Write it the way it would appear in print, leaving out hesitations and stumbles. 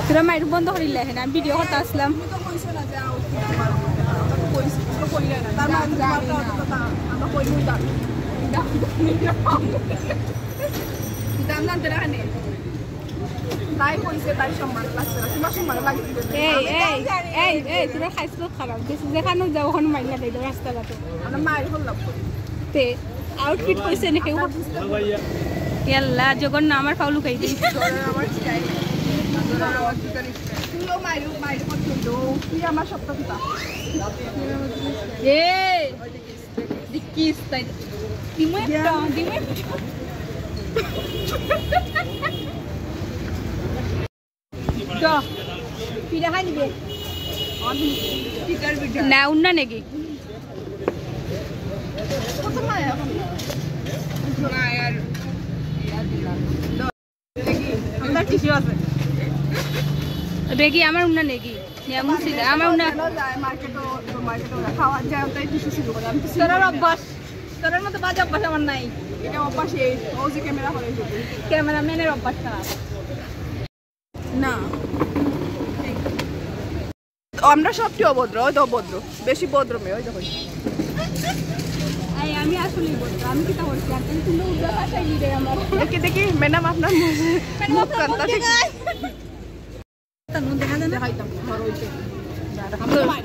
তোরা মাইর বন্ধ করিলে আমি ভিডিও করতে আসলাম তোরা খাইছিল খারাপ যেখানে যাও ওখানে মাইর লাগাই দাও রাস্তাঘাটে আউটফিট কইছে নাকি ইয়াল্লা জগন না আমার পাউলু খাই দিই আমার সপ্তাহ দিকিস তাই দিমু একটা পিঠা খাই দিবে না উন্না নাকি বেগি আমার উন্না নেকি আমার উন্না তোর অভ্যাস তোর মতো বাজে অভ্যাস আমার নাই ক্যামেরাম্যানের অভ্যাস খারাপ না আমরা সবটি অভদ্র ওই তো অভদ্র বেশি ভদ্র মেয়ে ওই দেখো আমি আসলে বলবো আমি কি তা বলছি আর তুমি উল্টা ভাষায় দিবে আমার দেখি ম্যাডাম আপনার মুখ কান্তা দেখা যায় না